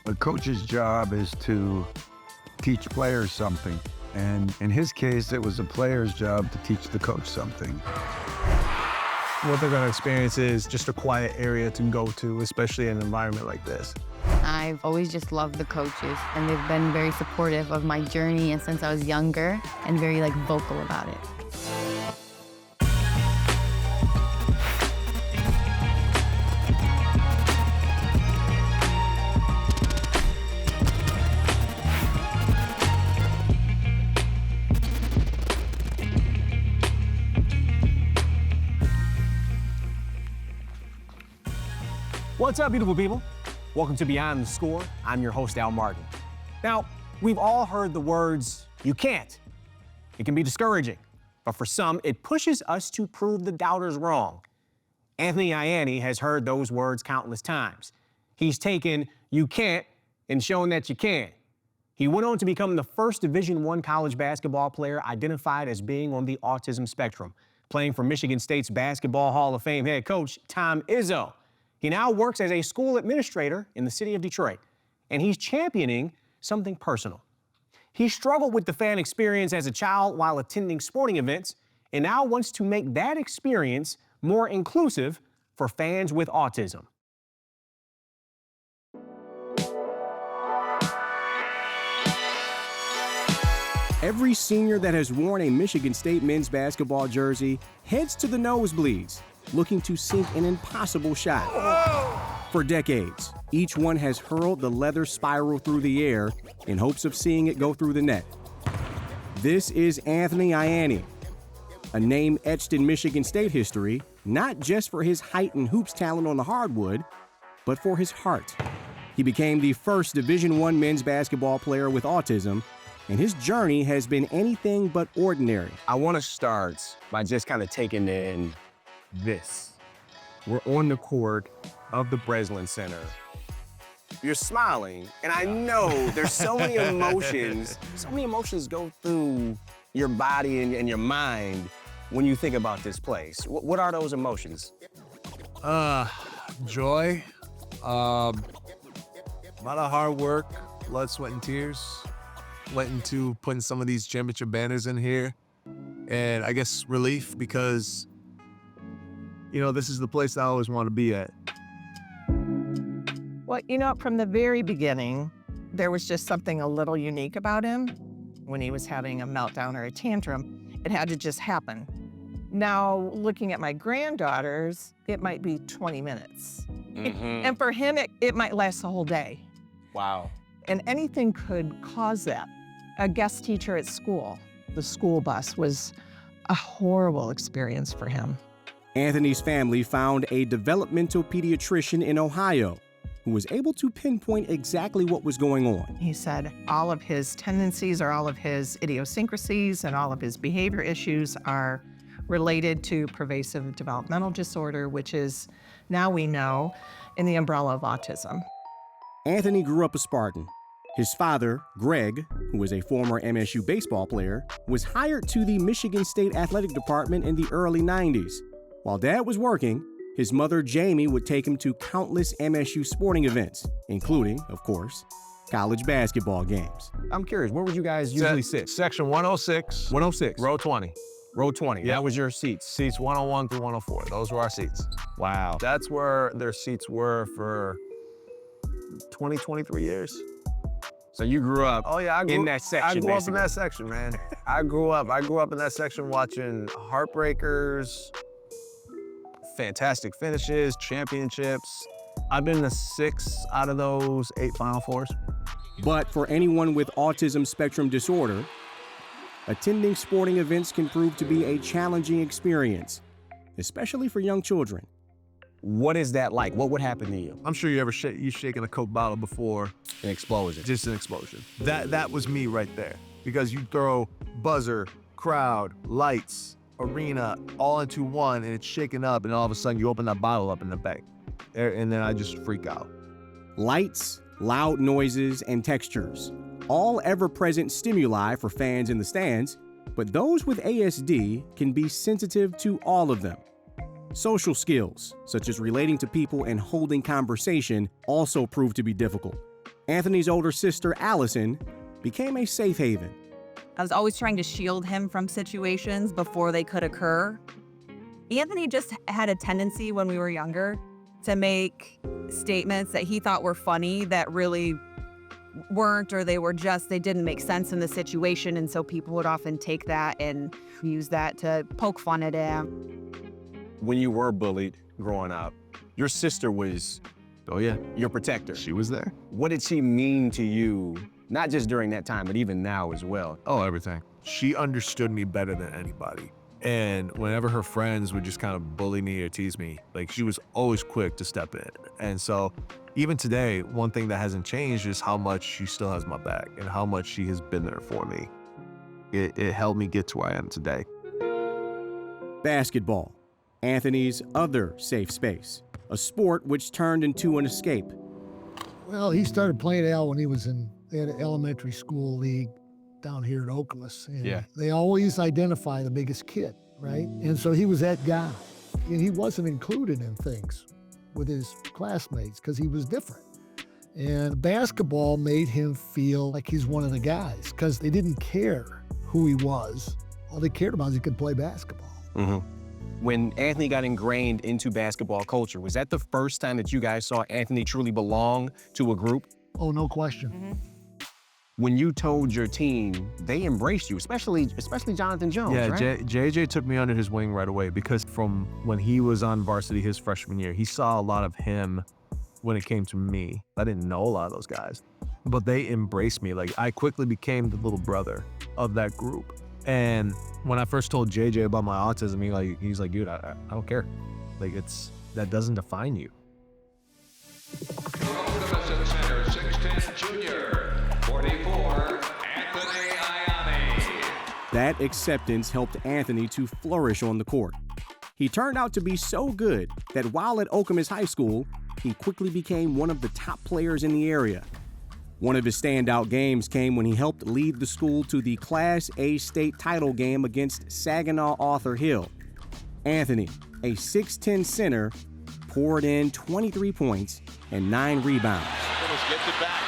A coach's job is to teach players something. And in his case, it was a player's job to teach the coach something. What they're gonna experience is just a quiet area to go to, especially in an environment like this. I've always just loved the coaches, and they've been very supportive of my journey and since I was younger, and very vocal about it. What's up, beautiful people? Welcome to Beyond the Score. I'm your host, Al Martin. Now, we've all heard the words, "you can't." It can be discouraging, but for some, it pushes us to prove the doubters wrong. Anthony Ianni has heard those words countless times. He's taken "you can't" and shown that you can. He went on to become the first Division I college basketball player identified as being on the autism spectrum, playing for Michigan State's Basketball Hall of Fame head coach, Tom Izzo. He now works as a school administrator in the city of Detroit, and he's championing something personal. He struggled with the fan experience as a child while attending sporting events, and now wants to make that experience more inclusive for fans with autism. Every senior that has worn a Michigan State men's basketball jersey heads to the nosebleeds, looking to sink an impossible shot. For decades, each one has hurled the leather spiral through the air in hopes of seeing it go through the net. This is Anthony Ianni, a name etched in Michigan State history, not just for his height and hoops talent on the hardwood, but for his heart. He became the first Division I men's basketball player with autism, and his journey has been anything but ordinary. I want to start by just kind of taking in this. We're on the court of the Breslin Center. You're smiling, and I know there's so many emotions go through your body and your mind when you think about this place. What are those emotions? Joy, a lot of hard work, blood, sweat, and tears went into putting some of these championship banners in here. And I guess relief because, this is the place I always want to be at. Well, from the very beginning, there was just something a little unique about him. When he was having a meltdown or a tantrum, it had to just happen. Now, looking at my granddaughters, it might be 20 minutes. And for him, it might last the whole day. Wow. And anything could cause that. A guest teacher at school, the school bus, was a horrible experience for him. Anthony's family found a developmental pediatrician in Ohio who was able to pinpoint exactly what was going on. He said all of his tendencies or all of his idiosyncrasies and all of his behavior issues are related to pervasive developmental disorder, which is, now we know, in the umbrella of autism. Anthony grew up a Spartan. His father, Greg, who was a former MSU baseball player, was hired to the Michigan State Athletic Department in the early 90s. While Dad was working, his mother, Jamie, would take him to countless MSU sporting events, including, of course, college basketball games. I'm curious, where would you guys usually sit? Section 106. 106. Row 20. Row 20. Yeah. That was your seats. Seats 101 through 104. Those were our seats. Wow. That's where their seats were for 20, 23 years. So you grew up in that section, I grew up in basically. that section, man. I grew up in that section watching Heartbreakers, fantastic finishes, championships. I've been to 6 out of those 8 Final Fours. But for anyone with autism spectrum disorder, attending sporting events can prove to be a challenging experience, especially for young children. What is that like? What would happen to you? I'm sure you shaken a Coke bottle before. An explosion. Just an explosion. That was me right there. Because you throw buzzer, crowd, lights, arena, all into one, and it's shaken up, and all of a sudden you open that bottle up in the back. And then I just freak out. Lights, loud noises, and textures. All ever-present stimuli for fans in the stands, but those with ASD can be sensitive to all of them. Social skills, such as relating to people and holding conversation, also prove to be difficult. Anthony's older sister, Allison, became a safe haven. I was always trying to shield him from situations before they could occur. Anthony just had a tendency when we were younger to make statements that he thought were funny that really weren't, or they didn't make sense in the situation. And so people would often take that and use that to poke fun at him. When you were bullied growing up, your sister was Oh yeah, your protector. she was there. What did she mean to you, not just during that time, but even now as well? Oh, everything. She understood me better than anybody. And whenever her friends would just kind of bully me or tease me, like she was always quick to step in. And so even today, one thing that hasn't changed is how much she still has my back and how much she has been there for me. It helped me get to where I am today. Basketball, Anthony's other safe space, a sport which turned into an escape. Well, he started playing Al when he was they had an elementary school league down here at Okemos. And they always identify the biggest kid, right? And so he was that guy. And he wasn't included in things with his classmates because he was different. And basketball made him feel like he's one of the guys because they didn't care who he was. All they cared about is he could play basketball. When Anthony got ingrained into basketball culture, was that the first time that you guys saw Anthony truly belong to a group? Oh, no question. When you told your team, they embraced you, especially Jonathan Jones, Yeah, right? JJ took me under his wing right away because from when he was on varsity his freshman year, he saw a lot of him when it came to me. I didn't know a lot of those guys, but they embraced me. Like I quickly became the little brother of that group. And when I first told JJ about my autism, he's like, dude, I don't care. Like that doesn't define you. Center, 6'10" junior, 44, Anthony Ianni. That acceptance helped Anthony to flourish on the court. He turned out to be so good that while at Okemos High School, he quickly became one of the top players in the area. One of his standout games came when he helped lead the school to the Class A state title game against Saginaw Arthur Hill. Anthony, a 6'10" center, poured in 23 points and 9 rebounds. Phillips gets it back.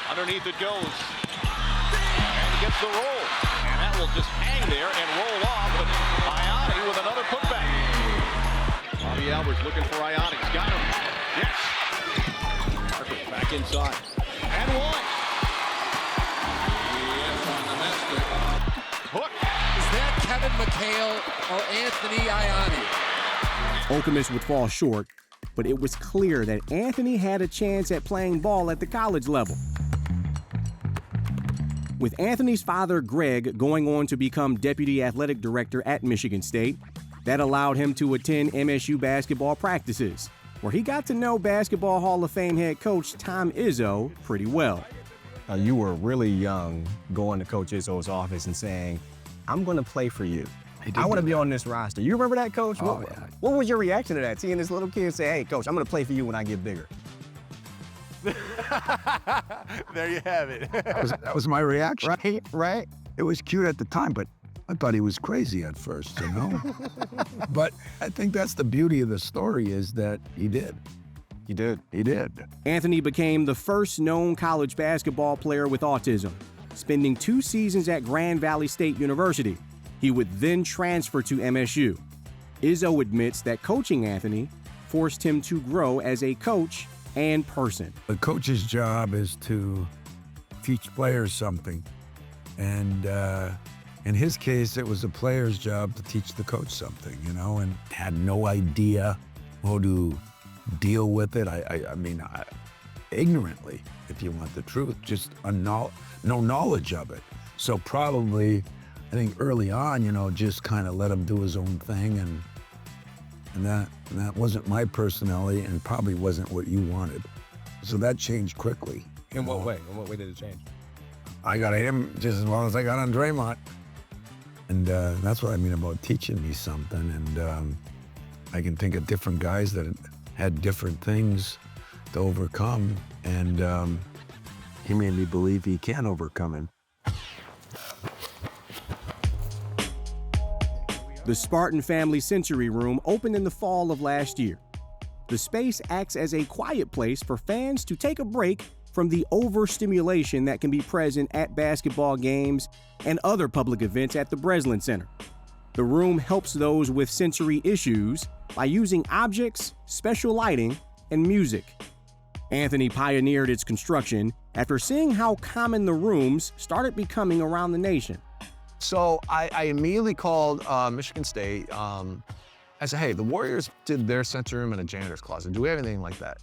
Underneath it goes. And gets the roll. And that will just hang there and roll off. But Ianni with another putback. Bobby Alvarez looking for Ianni. He's got him. Yes. Parker back inside. And one. Yes, on the master. Hook. Is that Kevin McHale or Anthony Ianni? Okemos would fall short, but it was clear that Anthony had a chance at playing ball at the college level. With Anthony's father, Greg, going on to become deputy athletic director at Michigan State, that allowed him to attend MSU basketball practices, where he got to know Basketball Hall of Fame head coach Tom Izzo pretty well. You were really young going to Coach Izzo's office and saying, I'm going to play for you. I want to be on this roster. You remember that, Coach? Oh, yeah. What was your reaction to that, seeing this little kid say, hey, Coach, I'm going to play for you when I get bigger? There you have it. That was my reaction. Right? It was cute at the time, but I thought he was crazy at first, you know? But I think that's the beauty of the story is that he did. You did. He did. Anthony became the first known college basketball player with autism, spending 2 seasons at Grand Valley State University. He would then transfer to MSU. Izzo admits that coaching Anthony forced him to grow as a coach and person. The coach's job is to teach players something. And in his case, it was the player's job to teach the coach something, you know, and had no idea how to deal with it. I mean, ignorantly, if you want the truth, just no knowledge of it. So probably, I think early on, you know, just kind of let him do his own thing, and that wasn't my personality, and probably wasn't what you wanted. So that changed quickly. In what way? In what way did it change? I got him just as well as I got on Draymond, and that's what I mean about teaching me something. And I can think of different guys that had different things to overcome, and he made me believe he can overcome it. The Spartan Family Sensory Room opened in the fall of last year. The space acts as a quiet place for fans to take a break from the overstimulation that can be present at basketball games and other public events at the Breslin Center. The room helps those with sensory issues by using objects, special lighting, and music. Anthony pioneered its construction after seeing how common the rooms started becoming around the nation. So I immediately called Michigan State. I said, hey, the Warriors did their sensory room in a janitor's closet. Do we have anything like that?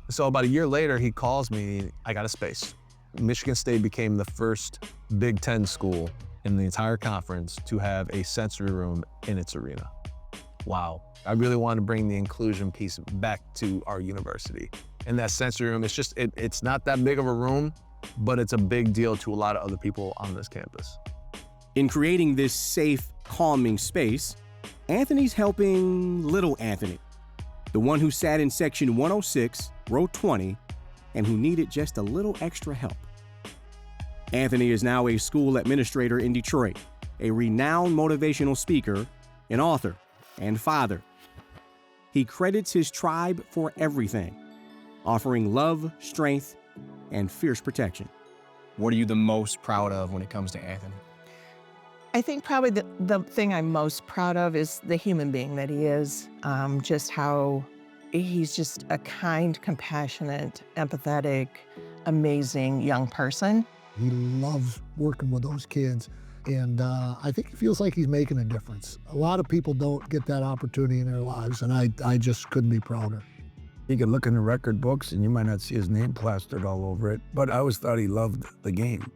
So about a year later, he calls me, I got a space. Michigan State became the first Big Ten school in the entire conference to have a sensory room in its arena. Wow. I really want to bring the inclusion piece back to our university. And that sensory room, it's not that big of a room, but it's a big deal to a lot of other people on this campus. In creating this safe, calming space, Anthony's helping little Anthony, the one who sat in section 106, row 20, and who needed just a little extra help. Anthony is now a school administrator in Detroit, a renowned motivational speaker, an author, and father. He credits his tribe for everything, offering love, strength, and fierce protection. What are you the most proud of when it comes to Anthony? I think probably the thing I'm most proud of is the human being that he is, just how he's just a kind, compassionate, empathetic, amazing young person. He loves working with those kids, and I think he feels like he's making a difference. A lot of people don't get that opportunity in their lives, and I just couldn't be prouder. You could look in the record books and you might not see his name plastered all over it, but I always thought he loved the game.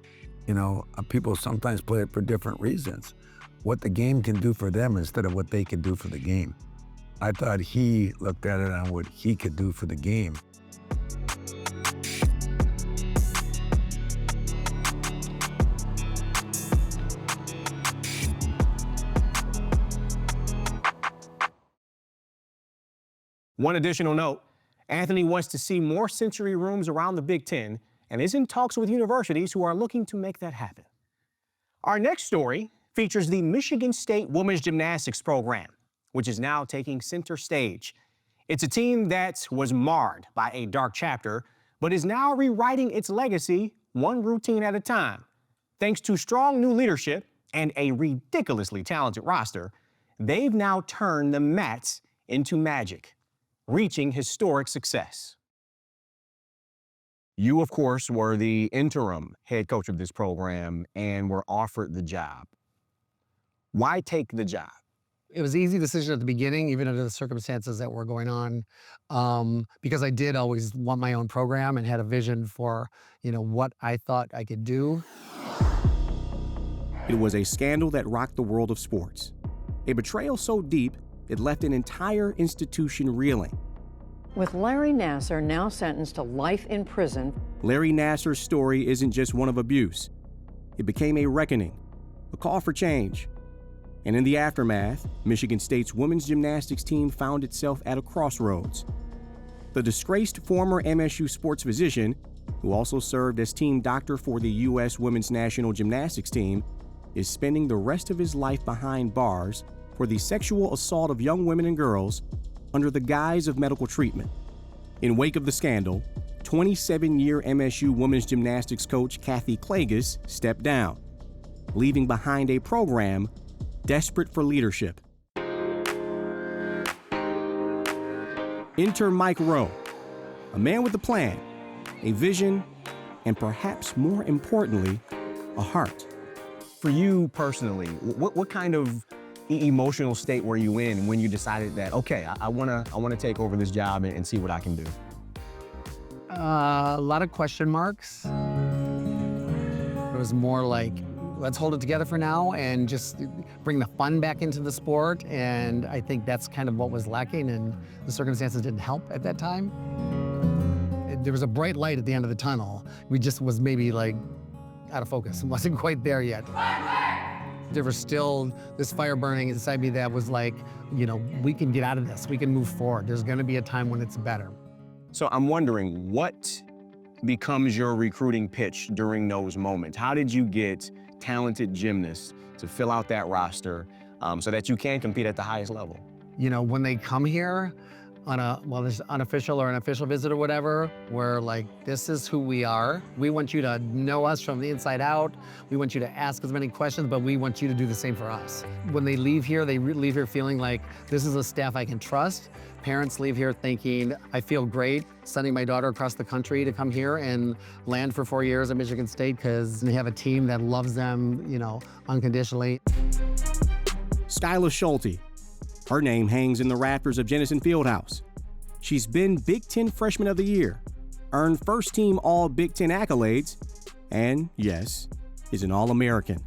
You know, people sometimes play it for different reasons. What the game can do for them instead of what they can do for the game. I thought he looked at it on what he could do for the game. One additional note, Anthony wants to see more sensory rooms around the Big Ten and is in talks with universities who are looking to make that happen. Our next story features the Michigan State Women's Gymnastics program, which is now taking center stage. It's a team that was marred by a dark chapter, but is now rewriting its legacy one routine at a time. Thanks to strong new leadership and a ridiculously talented roster, they've now turned the mats into magic, reaching historic success. You, of course, were the interim head coach of this program and were offered the job. Why take the job? It was an easy decision at the beginning, even under the circumstances that were going on, because I did always want my own program and had a vision for, what I thought I could do. It was a scandal that rocked the world of sports. A betrayal so deep, it left an entire institution reeling. With Larry Nassar now sentenced to life in prison. Larry Nassar's story isn't just one of abuse. It became a reckoning, a call for change. And in the aftermath, Michigan State's women's gymnastics team found itself at a crossroads. The disgraced former MSU sports physician, who also served as team doctor for the U.S. women's national gymnastics team, is spending the rest of his life behind bars for the sexual assault of young women and girls under the guise of medical treatment. In wake of the scandal, 27-year MSU women's gymnastics coach Kathy Klages stepped down, leaving behind a program desperate for leadership. Enter Mike Rowe, a man with a plan, a vision, and perhaps more importantly, a heart. For you personally, what kind of emotional state were you in when you decided that, okay, I wanna take over this job and see what I can do? A lot of question marks. It was more like, let's hold it together for now and just bring the fun back into the sport. And I think that's kind of what was lacking, and the circumstances didn't help at that time. There was a bright light at the end of the tunnel. We just was maybe like out of focus and wasn't quite there yet. There was still this fire burning inside me that was like, we can get out of this. We can move forward. There's gonna be a time when it's better. So I'm wondering, what becomes your recruiting pitch during those moments? How did you get talented gymnasts to fill out that roster so that you can compete at the highest level? When they come here, there's unofficial or an official visit or whatever, we're like, this is who we are. We want you to know us from the inside out. We want you to ask as many questions, but we want you to do the same for us. When they leave here, they leave here feeling like this is a staff I can trust. Parents leave here thinking, I feel great sending my daughter across the country to come here and land for 4 years at Michigan State because they have a team that loves them, unconditionally. Skylar Schulte. Her name hangs in the rafters of Jennison Fieldhouse. She's been Big Ten Freshman of the Year, earned first-team All-Big Ten accolades, and, yes, is an All-American.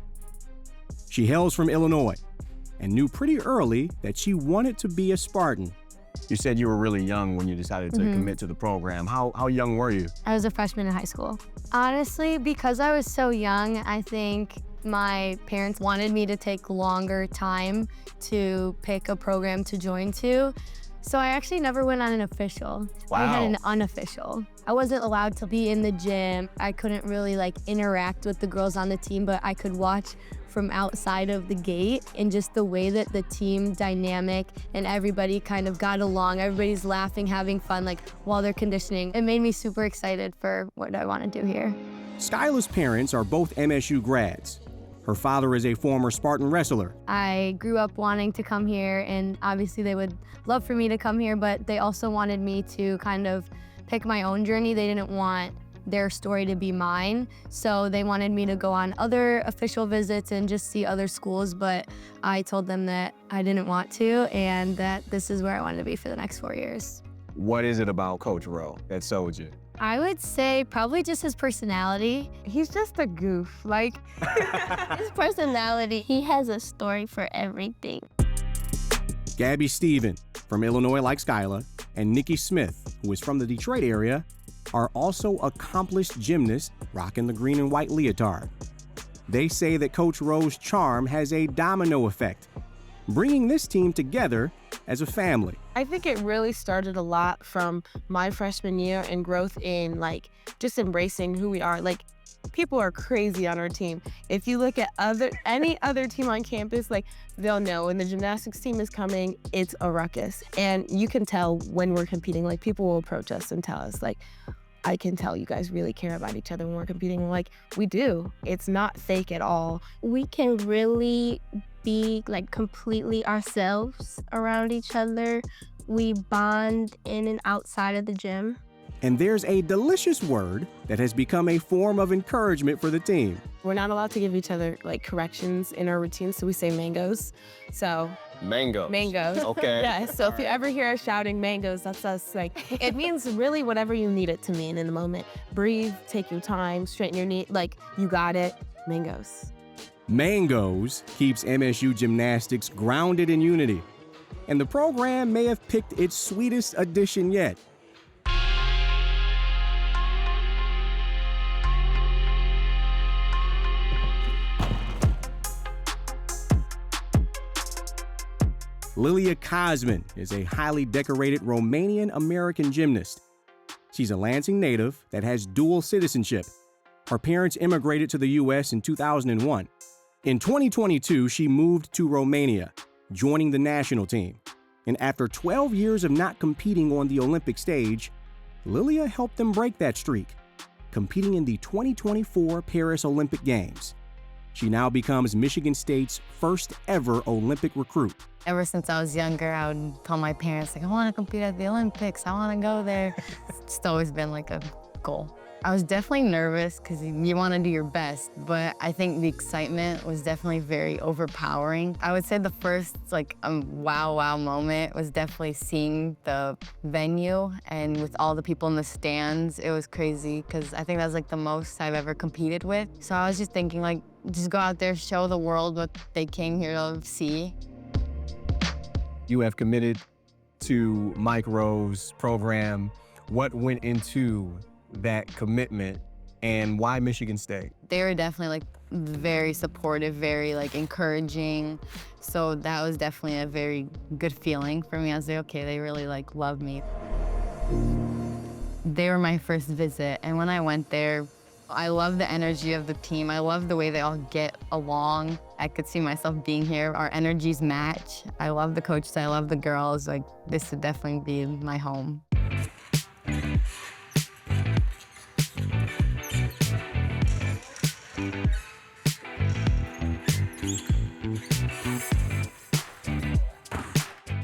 She hails from Illinois and knew pretty early that she wanted to be a Spartan. You said you were really young when you decided to commit to the program. How young were you? I was a freshman in high school. Honestly, because I was so young, I think my parents wanted me to take longer time to pick a program to join to. So I actually never went on an official. Wow. I had an unofficial. I wasn't allowed to be in the gym. I couldn't really interact with the girls on the team, but I could watch from outside of the gate, and just the way that the team dynamic and everybody kind of got along. Everybody's laughing, having fun, while they're conditioning. It made me super excited for what I want to do here. Skylar's parents are both MSU grads. Her father is a former Spartan wrestler. I grew up wanting to come here, and obviously they would love for me to come here, but they also wanted me to kind of pick my own journey. They didn't want their story to be mine, so they wanted me to go on other official visits and just see other schools, but I told them that I didn't want to and that this is where I wanted to be for the next 4 years. What is it about Coach Rowe that sold you? I would say probably just his personality. He's just a goof. His personality, he has a story for everything. Gabby Stephen, from Illinois like Skylar, and Nikki Smith, who is from the Detroit area, are also accomplished gymnasts rocking the green and white leotard. They say that Coach Rowe's charm has a domino effect, bringing this team together as a family. I think it really started a lot from my freshman year and growth in just embracing who we are. People are crazy on our team. If you look at any other team on campus, they'll know when the gymnastics team is coming, it's a ruckus. And you can tell when we're competing, people will approach us and tell us I can tell you guys really care about each other when we're competing. We do. It's not fake at all. We can really be completely ourselves around each other. We bond in and outside of the gym. And there's a delicious word that has become a form of encouragement for the team. We're not allowed to give each other corrections in our routine, so we say mangoes. So mangoes. Okay. Yeah. So if you ever hear us shouting mangoes, that's us. It means really whatever you need it to mean in the moment. Breathe, take your time, straighten your knee. You got it. Mangoes. Mangoes keeps MSU gymnastics grounded in unity, and the program may have picked its sweetest addition yet. Lilia Kosman is a highly decorated Romanian-American gymnast. She's a Lansing native that has dual citizenship. Her parents immigrated to the U.S. in 2001. In 2022, she moved to Romania, joining the national team. And after 12 years of not competing on the Olympic stage, Lilia helped them break that streak, competing in the 2024 Paris Olympic Games. She now becomes Michigan State's first ever Olympic recruit. Ever since I was younger, I would tell my parents, I want to compete at the Olympics. I want to go there. It's always been a goal. I was definitely nervous because you want to do your best, but I think the excitement was definitely very overpowering. I would say the first wow moment was definitely seeing the venue, and with all the people in the stands, it was crazy because I think that was the most I've ever competed with. So I was just thinking just go out there, show the world what they came here to see. You have committed to Mike Rowe's program. What went into that commitment, and why Michigan State? They were definitely very supportive, very encouraging. So that was definitely a very good feeling for me. I was okay, they really love me. They were my first visit, and when I went there, I love the energy of the team. I love the way they all get along. I could see myself being here. Our energies match. I love the coaches. I love the girls. Like, this would definitely be my home.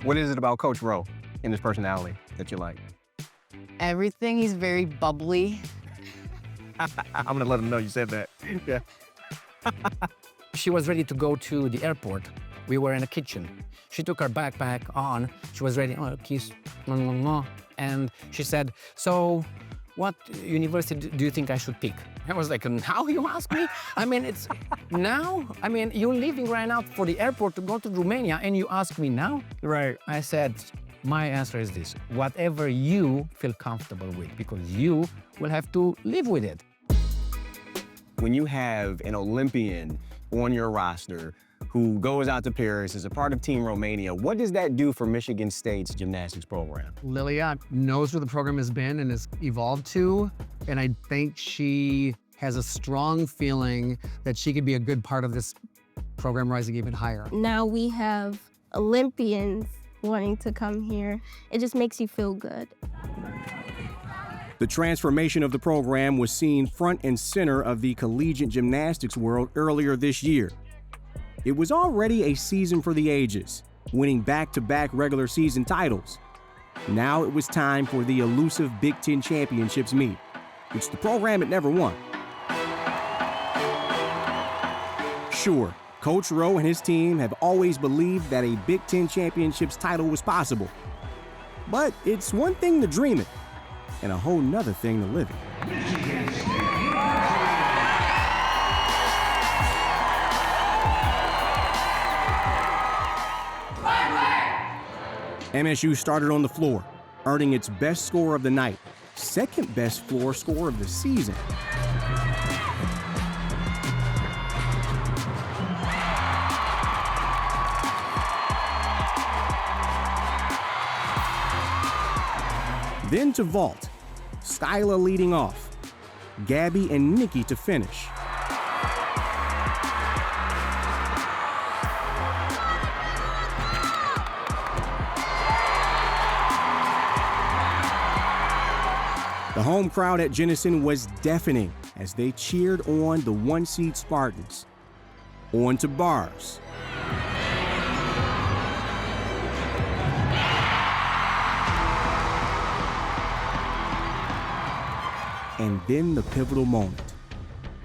What is it about Coach Rowe and his personality that you like? Everything. He's very bubbly. I'm gonna let him know you said that. Yeah. She was ready to go to the airport. We were in the kitchen. She took her backpack on. She was ready, kiss, and she said, so what university do you think I should pick? I was like, now you ask me? I mean, it's now? I mean, you're leaving right now for the airport to go to Romania and you ask me now? Right. I said, my answer is this, whatever you feel comfortable with, because you will have to live with it. When you have an Olympian on your roster who goes out to Paris, is a part of Team Romania, what does that do for Michigan State's gymnastics program? Lilia knows where the program has been and has evolved to, and I think she has a strong feeling that she could be a good part of this program rising even higher. Now we have Olympians wanting to come here. It just makes you feel good. The transformation of the program was seen front and center of the collegiate gymnastics world earlier this year. It was already a season for the ages, winning back-to-back regular season titles. Now it was time for the elusive Big Ten Championships meet, which the program had never won. Sure, Coach Rowe and his team have always believed that a Big Ten Championships title was possible. But it's one thing to dream it, and a whole nother thing to live it. MSU started on the floor, earning its best score of the night, second best floor score of the season. Then to vault, Skyla leading off, Gabby and Nikki to finish. The home crowd at Jenison was deafening as they cheered on the one-seed Spartans. On to bars. And then the pivotal moment.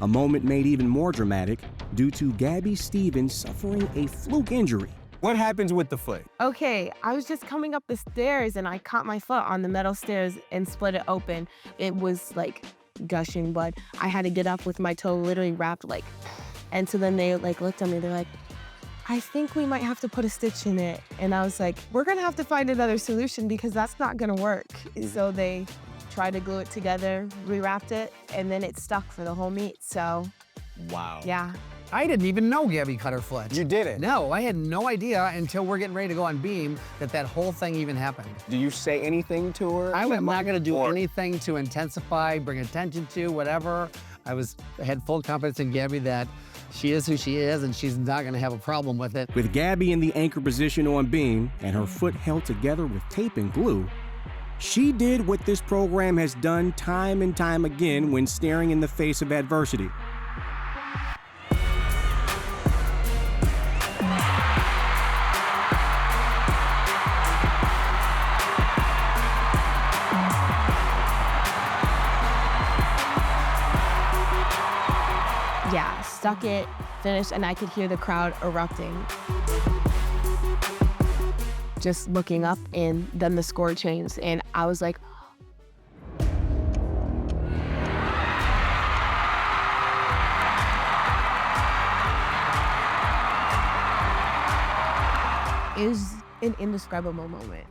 A moment made even more dramatic due to Gabby Stevens suffering a fluke injury. What happens with the foot? Okay, I was just coming up the stairs and I caught my foot on the metal stairs and split it open. It was like gushing blood. I had to get up with my toe literally wrapped like, and so then they like looked at me, they're like, I think we might have to put a stitch in it. And I was like, we're gonna have to find another solution because that's not gonna work. So they tried to glue it together, rewrapped it, and then it stuck for the whole meet, so. Wow. Yeah. I didn't even know Gabby cut her foot. You didn't? No, I had no idea until we're getting ready to go on beam that whole thing even happened. Do you say anything to her? I'm not gonna do anything to intensify, bring attention to, whatever. I had full confidence in Gabby that she is who she is and she's not gonna have a problem with it. With Gabby in the anchor position on beam and her foot held together with tape and glue, she did what this program has done time and time again when staring in the face of adversity. Yeah, stuck it, finished, and I could hear the crowd erupting. Just looking up, and then the score changed, and I was like, it was an indescribable moment.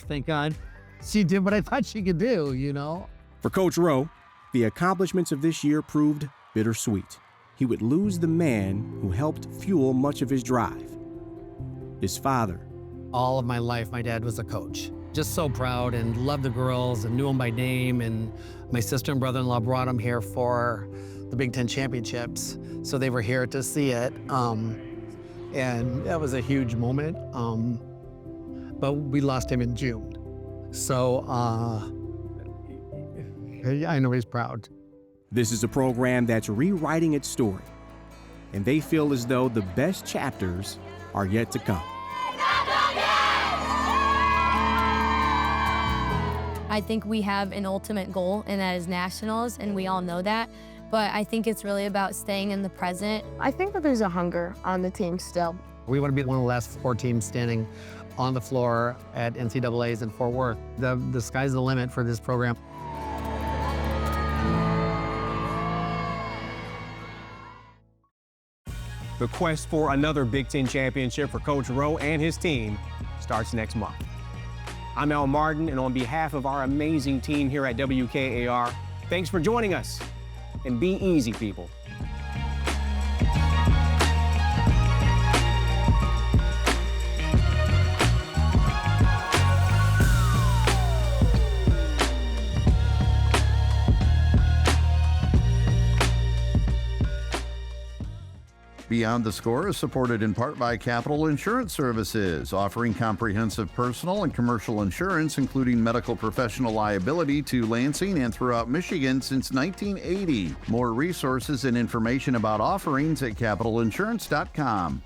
Thank God. She did what I thought she could do, you know? For Coach Rowe, the accomplishments of this year proved bittersweet. He would lose the man who helped fuel much of his drive, his father. All of my life, my dad was a coach. Just so proud and loved the girls and knew them by name. And my sister and brother-in-law brought them here for the Big Ten championships. So they were here to see it. And that was a huge moment. But we lost him in June. So I know he's proud. This is a program that's rewriting its story, and they feel as though the best chapters are yet to come. I think we have an ultimate goal, and that is nationals, and we all know that. But I think it's really about staying in the present. I think that there's a hunger on the team still. We want to be one of the last 4 teams standing on the floor at NCAAs in Fort Worth. The sky's the limit for this program. The quest for another Big Ten championship for Coach Rowe and his team starts next month. I'm Al Martin, and on behalf of our amazing team here at WKAR, thanks for joining us, and be easy, people. Beyond the Score is supported in part by Capital Insurance Services, offering comprehensive personal and commercial insurance, including medical professional liability to Lansing and throughout Michigan since 1980. More resources and information about offerings at capitalinsurance.com.